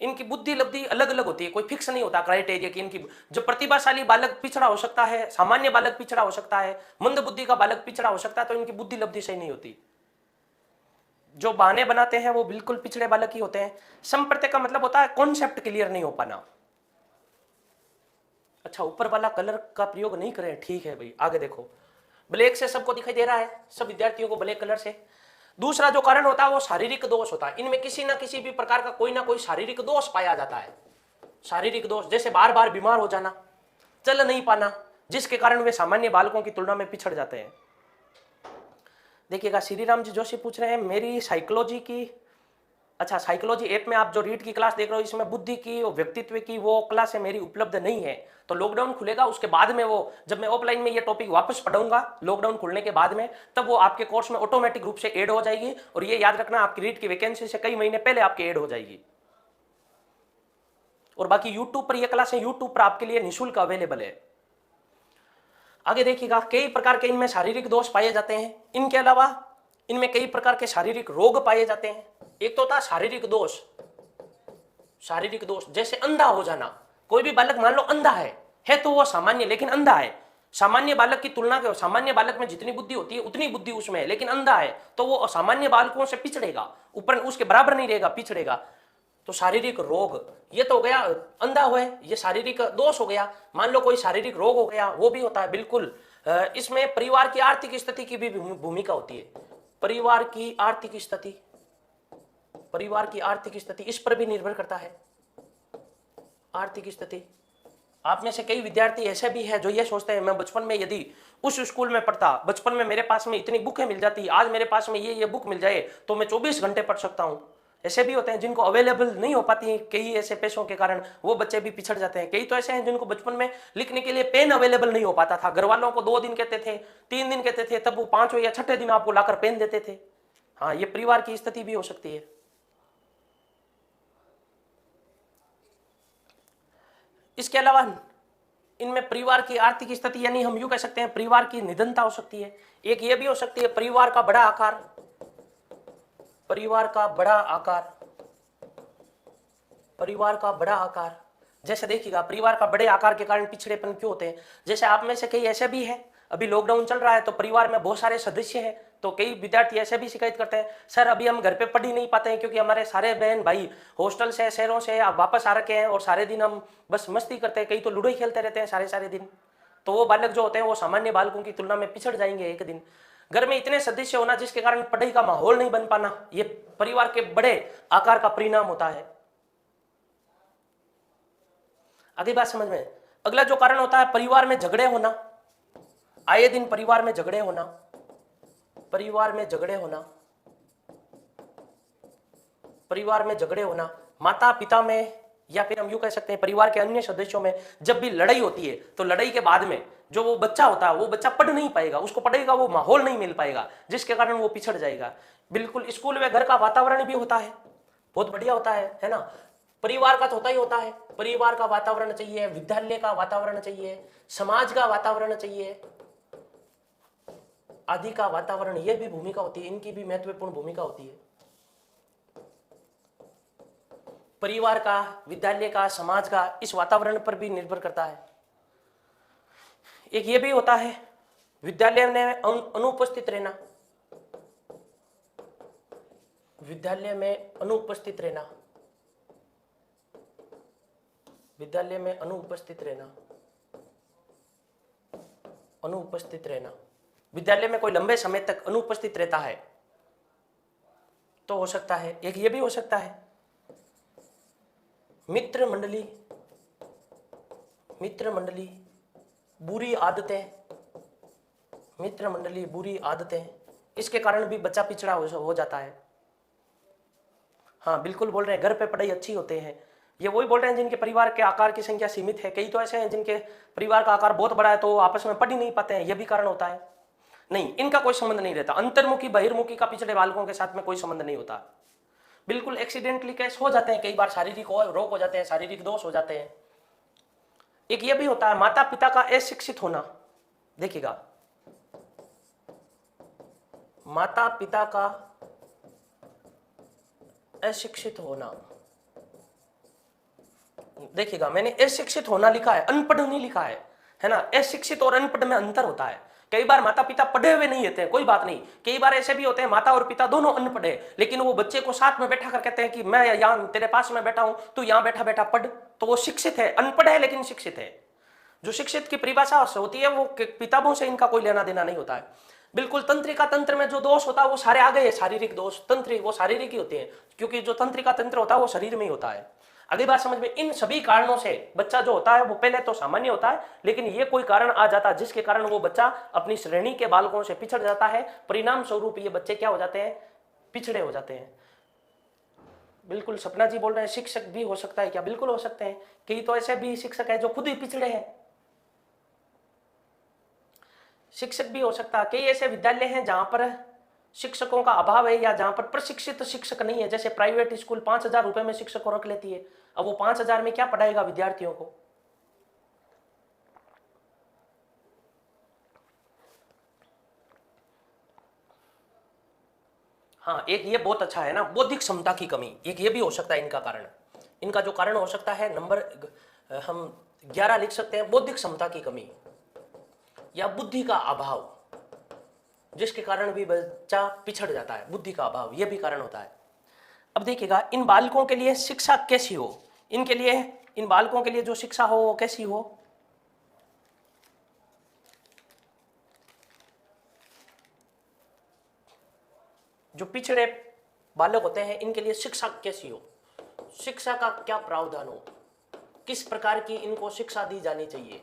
इनकी बुद्धि लब्धि अलग अलग होती है, कोई फिक्स नहीं होता क्राइटेरिया कि इनकी। जो प्रतिभाशाली बालक पिछड़ा हो सकता है, सामान्य बालक पिछड़ा हो सकता है, मंद बुद्धि का बालक पिछड़ा हो सकता है, तो इनकी बुद्धि लब्धि सही नहीं होती। जो बहाने बनाते हैं वो बिल्कुल पिछड़े बालक ही होते हैं। संप्रत्यय का मतलब होता है कॉन्सेप्ट क्लियर नहीं हो पाना। अच्छा, ऊपर वाला कलर का प्रयोग नहीं करें, ठीक है भाई। आगे देखो, ब्लैक से सबको दिखाई दे रहा है, सब विद्यार्थियों को ब्लैक कलर से। दूसरा जो कारण होता है वो शारीरिक दोष होता है। इनमें किसी ना किसी भी प्रकार का कोई ना कोई शारीरिक दोष पाया जाता है। शारीरिक दोष जैसे बार बार बीमार हो जाना, चल नहीं पाना, जिसके कारण वे सामान्य बालकों की तुलना में पिछड़ जाते हैं। देखिएगा, श्री राम जी जोशी पूछ रहे हैं मेरी साइकोलॉजी की, अच्छा साइकोलॉजी ऐप में आप जो रीड की क्लास देख रहे हो इसमें बुद्धि की और व्यक्तित्व की वो क्लास है मेरी उपलब्ध नहीं है। तो लॉकडाउन खुलेगा उसके बाद में वो, जब मैं ऑफलाइन में ये टॉपिक वापस पढ़ाऊंगा लॉकडाउन खुलने के बाद में, तब वो आपके कोर्स में ऑटोमेटिक रूप से ऐड हो जाएगी। और ये याद रखना, आपकी रीड की वैकेंसी से कई महीने पहले आपकी ऐड हो जाएगी। और बाकी यूट्यूब पर ये क्लास है, यूट्यूब पर आपके लिए निःशुल्क अवेलेबल है। आगे देखिएगा, कई प्रकार के इनमें शारीरिक दोष पाए जाते हैं। इनके अलावा इनमें कई प्रकार के शारीरिक रोग पाए जाते हैं। एक तो होता है शारीरिक दोष, जैसे अंधा हो जाना। कोई भी बालक मान लो अंधा है तो वो सामान्य, लेकिन अंधा है। सामान्य बालक की तुलना के, सामान्य बालक में जितनी बुद्धि होती है उतनी बुद्धि उसमें है, लेकिन अंधा है तो वो सामान्य बालकों से पिछड़ेगा, ऊपर उसके बराबर नहीं रहेगा, पिछड़ेगा। तो शारीरिक रोग, ये तो हो गया अंधा हुआ है, ये शारीरिक दोष हो गया। मान लो कोई शारीरिक रोग हो गया, वो भी होता है बिल्कुल। इसमें परिवार की आर्थिक स्थिति की भी भूमिका होती है। परिवार की आर्थिक स्थिति, परिवार की आर्थिक स्थिति इस पर भी निर्भर करता है। आर्थिक स्थिति, आप में से कई विद्यार्थी ऐसे भी हैं जो ये सोचते हैं मैं बचपन में यदि उस स्कूल में पढ़ता, बचपन में मेरे पास में इतनी बुकें मिल जाती, आज मेरे पास में ये बुक मिल जाए तो मैं 24 घंटे पढ़ सकता हूं। ऐसे भी होते हैं जिनको अवेलेबल नहीं हो पाती हैं, कई ऐसे पैसों के कारण वो बच्चे भी पिछड़ जाते हैं। कई तो ऐसे हैं जिनको बचपन में लिखने के लिए पेन अवेलेबल नहीं हो पाता था, घर वालों को 2 दिन कहते थे, 3 दिन कहते थे, तब वो 5वें या 6ठे दिन आपको लाकर पेन देते थे। हाँ, ये परिवार की स्थिति भी हो सकती है। इसके अलावा इनमें परिवार की आर्थिक स्थिति, यानी हम यूं कह सकते हैं परिवार की निधनता हो सकती है। एक ये भी हो सकती है परिवार का बड़ा आकार, परिवार का बड़ा आकार, परिवार का बड़ा आकार। जैसे देखिएगा परिवार का बड़े आकार के कारण पिछड़ेपन क्यों होते हैं। जैसे आप में से कई ऐसे भी हैं, अभी लॉकडाउन चल रहा है तो परिवार में बहुत सारे सदस्य हैं, तो कई विद्यार्थी ऐसे भी शिकायत करते हैं सर अभी हम घर पे पढ़ ही नहीं पाते हैं क्योंकि हमारे सारे बहन भाई हॉस्टल से शहरों से वापस आ रखे हैं और सारे दिन हम बस मस्ती करते हैं, कई तो लूडो ही खेलते रहते हैं सारे सारे दिन। तो वो बालक जो होते हैं वो सामान्य बालकों की तुलना में पिछड़ जाएंगे एक दिन। घर में इतने सदस्य होना जिसके कारण पढ़ाई का माहौल नहीं बन पाना, ये परिवार के बड़े आकार का परिणाम होता है। अगली बात समझ में, अगला जो कारण होता है परिवार में झगड़े होना, आए दिन परिवार में झगड़े होना, परिवार में झगड़े होना, परिवार में झगड़े होना, माता पिता में या फिर हम यूं कह सकते हैं परिवार के अन्य सदस्यों में जब भी लड़ाई होती है तो लड़ाई के बाद में जो वो बच्चा होता है वो बच्चा पढ़ नहीं पाएगा, उसको पढ़ेगा वो माहौल नहीं मिल पाएगा जिसके कारण वो पिछड़ जाएगा। बिल्कुल स्कूल में घर का वातावरण भी होता है, बहुत बढ़िया होता है ना। परिवार का तो होता ही होता है, परिवार का वातावरण चाहिए, विद्यालय का वातावरण चाहिए, समाज का वातावरण चाहिए, आदि का वातावरण, ये भी भूमिका होती है, इनकी भी महत्वपूर्ण भूमिका होती है। परिवार का, विद्यालय का, समाज का, इस वातावरण पर भी निर्भर करता है। एक ये भी होता है विद्यालय में अनुपस्थित रहना, विद्यालय में अनुपस्थित रहना, विद्यालय में अनुपस्थित रहना, अनुपस्थित रहना। विद्यालय में कोई लंबे समय तक अनुपस्थित रहता है तो हो सकता है, एक ये भी हो सकता है मित्र मंडली, मित्र मंडली, बुरी आदतें, मित्र मंडली, बुरी आदतें, इसके कारण भी बच्चा पिछड़ा हो जाता है। हाँ बिल्कुल बोल रहे हैं, घर पे पढ़ाई अच्छी होते हैं, ये वही बोल रहे हैं जिनके परिवार के आकार की संख्या सीमित है। कई तो ऐसे हैं जिनके परिवार का आकार बहुत बड़ा है तो आपस में पढ़ ही नहीं पाते हैं, यह भी कारण होता है। नहीं, इनका कोई संबंध नहीं रहता, अंतर्मुखी बहिर्मुखी का पिछड़े बालकों के साथ में कोई संबंध नहीं होता। बिल्कुल एक्सीडेंटली केस हो जाते हैं, कई बार शारीरिक रोग हो जाते हैं, शारीरिक दोष हो जाते हैं। एक ये भी होता है माता पिता का अशिक्षित होना। देखिएगा माता पिता का अशिक्षित होना, देखिएगा मैंने अशिक्षित होना लिखा है, अनपढ़ नहीं लिखा है ना। अशिक्षित और अनपढ़ में अंतर होता है। कई बार माता पिता पढ़े हुए नहीं होते हैं, कोई बात नहीं, कई बार ऐसे भी होते हैं माता और पिता दोनों अनपढ़ है लेकिन वो बच्चे को साथ में बैठा कर कहते हैं कि मैं यहाँ तेरे पास में बैठा हूं, तू यहाँ बैठा बैठा पढ़, तो वो शिक्षित है, अनपढ़ है लेकिन शिक्षित है। जो शिक्षित की परिभाषा होती है वो किताबों से इनका कोई लेना देना नहीं होता है। बिल्कुल तंत्रिका तंत्र में जो दोष होता है वो सारे आ गए, शारीरिक दोष, तंत्र वो शारीरिक ही होते हैं क्योंकि जो तंत्रिका तंत्र होता है वो शरीर में ही होता है। अगली बात समझ में, इन सभी कारणों से बच्चा जो होता है वो पहले तो सामान्य होता है लेकिन ये कोई कारण आ जाता है जिसके कारण वो बच्चा अपनी श्रेणी के बालकों से पिछड़ जाता है, परिणाम स्वरूप ये बच्चे क्या हो जाते हैं, पिछड़े हो जाते हैं। बिल्कुल सपना जी बोल रहे हैं शिक्षक भी हो सकता है क्या, बिल्कुल हो सकते हैं। कई तो ऐसे भी शिक्षक है जो खुद ही पिछड़े हैं, शिक्षक भी हो सकता है। कई ऐसे विद्यालय हैं जहां पर शिक्षकों का अभाव है या जहां पर प्रशिक्षित शिक्षक नहीं है, जैसे प्राइवेट स्कूल 5,000 रुपए में शिक्षक को रख लेती है, अब वो 5,000 में क्या पढ़ाएगा विद्यार्थियों को। हाँ एक ये बहुत अच्छा है ना, बौद्धिक क्षमता की कमी, एक ये भी हो सकता है इनका कारण। इनका जो कारण हो सकता है नंबर हम 11 लिख सकते हैं, बौद्धिक क्षमता की कमी या बुद्धि का अभाव, जिसके कारण भी बच्चा पिछड़ जाता है, बुद्धि का अभाव, यह भी कारण होता है। अब देखिएगा, इन बालकों के लिए शिक्षा कैसी हो, इनके लिए, इन बालकों के लिए जो शिक्षा हो वो कैसी हो। जो पिछड़े बालक होते हैं इनके लिए शिक्षा कैसी हो, शिक्षा का क्या प्रावधान हो, किस प्रकार की इनको शिक्षा दी जानी चाहिए,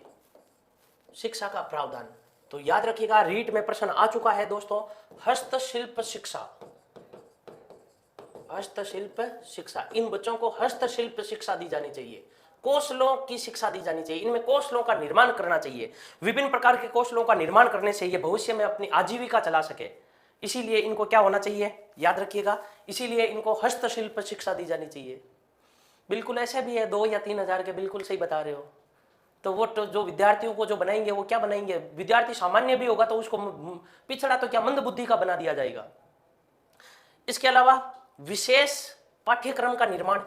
शिक्षा का प्रावधान। तो याद रखिएगा, रीट में प्रश्न आ चुका है दोस्तों, हस्तशिल्प शिक्षा, हस्तशिल्प शिक्षा, इन बच्चों को हस्तशिल्प शिक्षा दी जानी चाहिए, कौशलों की शिक्षा दी जानी चाहिए, इनमें कौशलों का निर्माण करना चाहिए। विभिन्न प्रकार के कौशलों का निर्माण करने से ये भविष्य में अपनी आजीविका चला सके, इसीलिए इनको क्या होना चाहिए, याद रखिएगा, इसीलिए इनको हस्तशिल्प शिक्षा दी जानी चाहिए। बिल्कुल ऐसे भी है 2 या 3 हजार के, बिल्कुल सही बता रहे हो। तो वो तो जो विद्यार्थियों को जो बनाएंगे वो क्या बनाएंगे, विद्यार्थी सामान्य भी होगा तो उसको पिछड़ा तो क्या मंद बुद्धि का बना दिया जाएगा। इसके अलावा विशेष पाठ्यक्रम का निर्माण,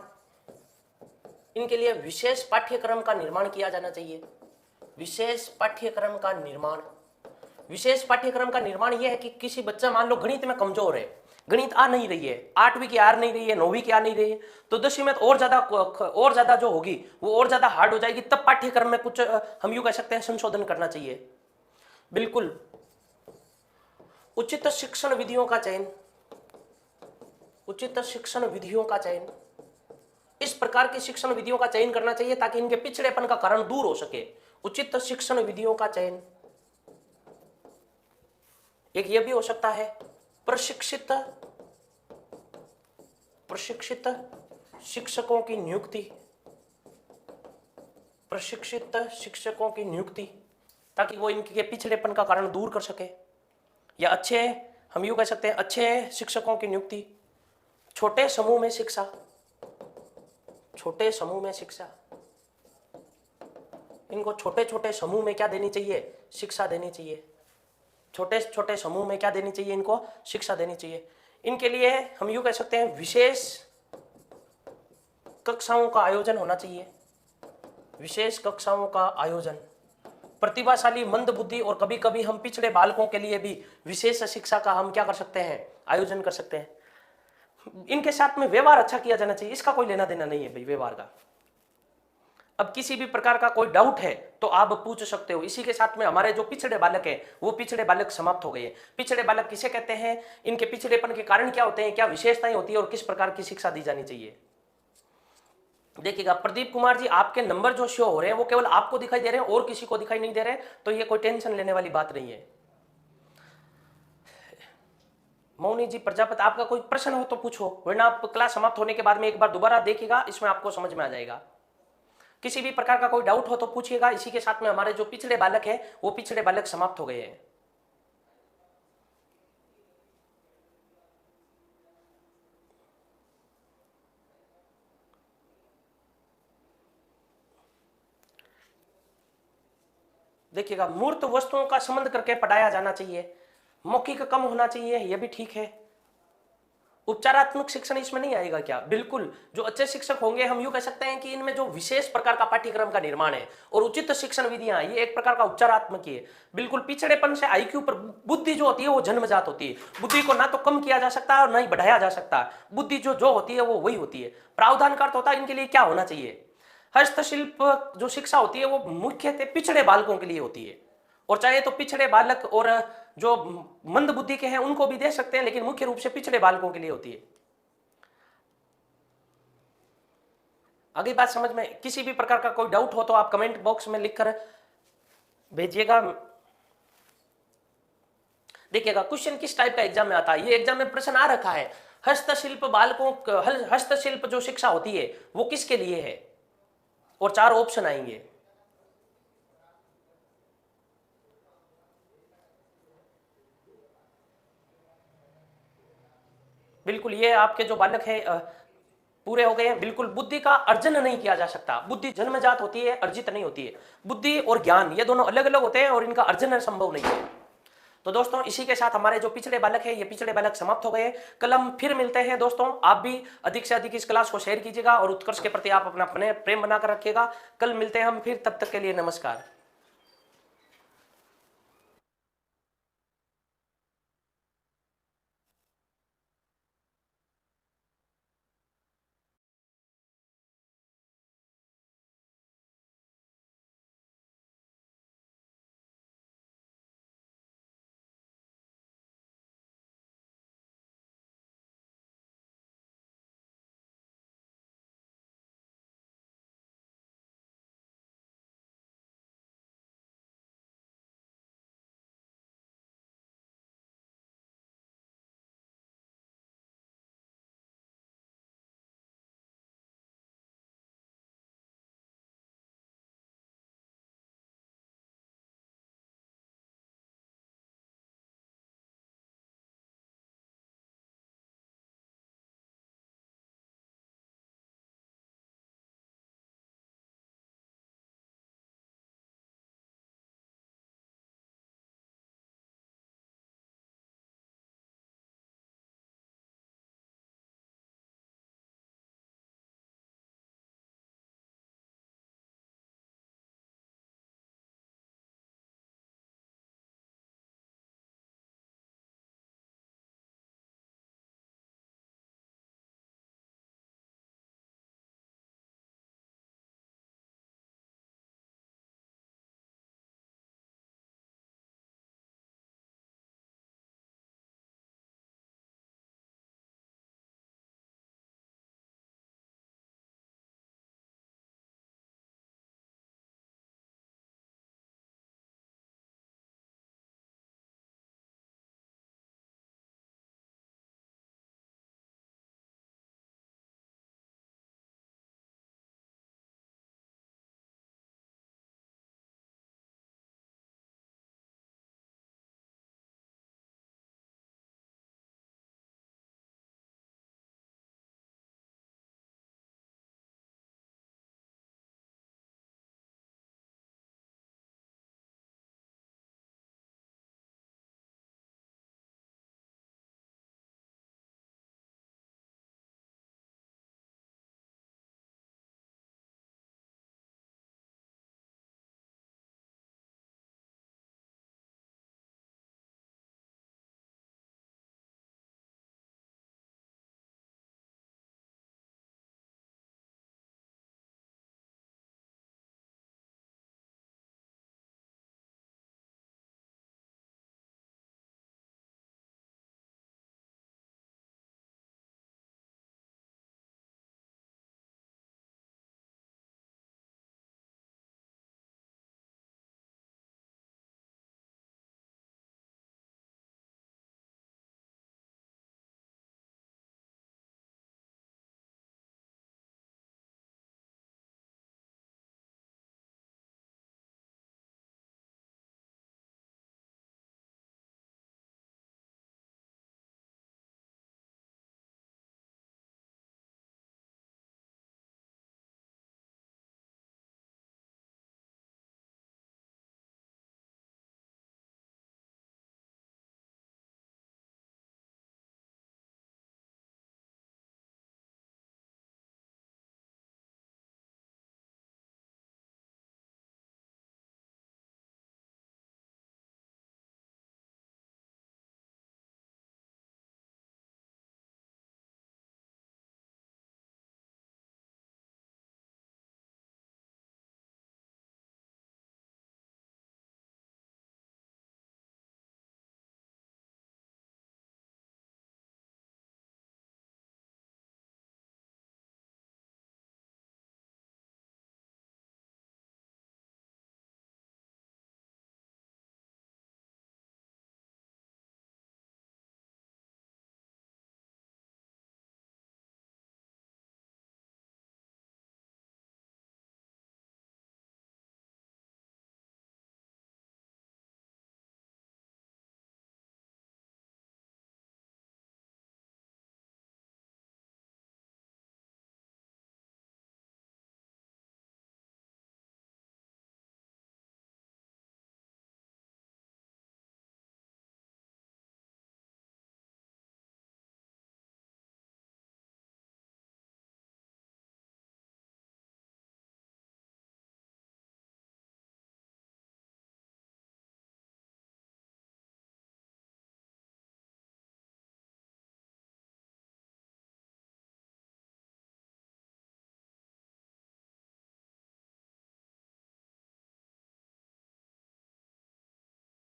इनके लिए विशेष पाठ्यक्रम का निर्माण किया जाना चाहिए, विशेष पाठ्यक्रम का निर्माण। विशेष पाठ्यक्रम का निर्माण यह है कि किसी बच्चा मान लो गणित में कमजोर है, गणित आ नहीं रही है, 8वीं की आ नहीं रही है, 9वीं की आ नहीं रही है, तो 10वीं में तो और ज्यादा जो होगी वो और ज्यादा हार्ड हो जाएगी, तब पाठ्यक्रम में कुछ हम यूं कह सकते हैं संशोधन करना चाहिए। बिल्कुल उचित शिक्षण विधियों का चयन, उचित शिक्षण विधियों का चयन, इस प्रकार की शिक्षण विधियों का चयन करना चाहिए ताकि इनके पिछड़ेपन का कारण दूर हो सके। उचित शिक्षण विधियों का चयन, एक यह भी हो सकता है प्रशिक्षित शिक्षकों की नियुक्ति, प्रशिक्षित शिक्षकों की नियुक्ति, ताकि वो इनके पिछड़ेपन का कारण दूर कर सके, या अच्छे, हम यूं कह सकते हैं अच्छे शिक्षकों की नियुक्ति। छोटे समूह में शिक्षा, छोटे समूह में शिक्षा, इनको छोटे छोटे समूह में क्या देनी चाहिए, शिक्षा देनी चाहिए। छोटे छोटे समूह में क्या देनी चाहिए, इनको शिक्षा देनी चाहिए। इनके लिए हम यूं कह सकते हैं विशेष कक्षाओं का आयोजन होना चाहिए, विशेष कक्षाओं का आयोजन। प्रतिभाशाली मंद बुद्धि और कभी कभी हम पिछड़े बालकों के लिए भी विशेष शिक्षा का हम क्या कर सकते हैं, आयोजन कर सकते हैं। इनके साथ में व्यवहार अच्छा किया जाना चाहिए, इसका कोई लेना देना नहीं है भाई व्यवहार का। अब किसी भी प्रकार का कोई डाउट है तो आप पूछ सकते हो। इसी के साथ में हमारे जो पिछड़े बालक है वो पिछड़े बालक समाप्त हो गए। पिछड़े बालक किसे कहते हैं, इनके पिछड़ेपन के कारण क्या होते हैं, क्या विशेषताएं होती है और किस प्रकार की शिक्षा दी जानी चाहिए। देखिएगा प्रदीप कुमार जी, आपके नंबर जो शो हो रहे हैं वो केवल आपको दिखाई दे रहे हैं और किसी को दिखाई नहीं दे रहे, तो ये कोई टेंशन लेने वाली बात नहीं है। मौनी जी प्रजापति, आपका कोई प्रश्न हो तो पूछो, वरना आप क्लास समाप्त होने के बाद में एक बार दोबारा देखिएगा, इसमें आपको समझ में आ जाएगा। किसी भी प्रकार का कोई डाउट हो तो पूछिएगा। इसी के साथ में हमारे जो पिछड़े बालक हैं वो पिछड़े बालक समाप्त हो गए हैं। देखिएगा मूर्त वस्तुओं का संबंध करके पढ़ाया जाना चाहिए, मौखिक कम होना चाहिए, यह भी ठीक है। उपचारात्मक शिक्षण इसमें नहीं आएगा क्या, बिल्कुल। जो अच्छे शिक्षक होंगे हम यूं कह सकते हैं कि इनमें जो विशेष प्रकार का पाठ्यक्रम का निर्माण है और उचित शिक्षण विधियां, ये एक प्रकार का उपचारात्मक ही है। बिल्कुल पिछड़ेपन से आईक्यू पर बुद्धि जो होती है वो जन्मजात होती है, बुद्धि को ना तो कम किया जा सकता है और ना ही बढ़ाया जा सकता। बुद्धि जो होती है वो वही होती है। प्रावधान का अर्थ होता है इनके लिए क्या होना चाहिए। हस्तशिल्प जो शिक्षा होती है वो मुख्यतः पिछड़े बालकों के लिए होती है, और चाहे तो पिछड़े बालक और जो मंद बुद्धि के हैं उनको भी दे सकते हैं, लेकिन मुख्य रूप से पिछड़े बालकों के लिए होती है। अगली बात समझ में, किसी भी प्रकार का कोई डाउट हो तो आप कमेंट बॉक्स में लिखकर भेजिएगा। देखिएगा क्वेश्चन किस टाइप का एग्जाम में आता है, ये एग्जाम में प्रश्न आ रखा है, हस्तशिल्प बालकों, हस्तशिल्प जो शिक्षा होती है वो किसके लिए है, और 4 ऑप्शन आएंगे। बिल्कुल ये आपके जो बालक है पूरे हो गए हैं। बिल्कुल बुद्धि का अर्जन नहीं किया जा सकता, बुद्धि जन्मजात होती है, अर्जित नहीं होती है। बुद्धि और ज्ञान ये दोनों अलग अलग होते हैं और इनका अर्जन संभव नहीं है। तो दोस्तों इसी के साथ हमारे जो पिछड़े बालक है ये पिछड़े बालक समाप्त हो गए। कल हम फिर मिलते हैं दोस्तों। आप भी अधिक से अधिक इस क्लास को शेयर कीजिएगा और उत्कर्ष के प्रति आप अपना प्रेम बनाकर रखिएगा। कल मिलते हैं हम फिर, तब तक के लिए नमस्कार।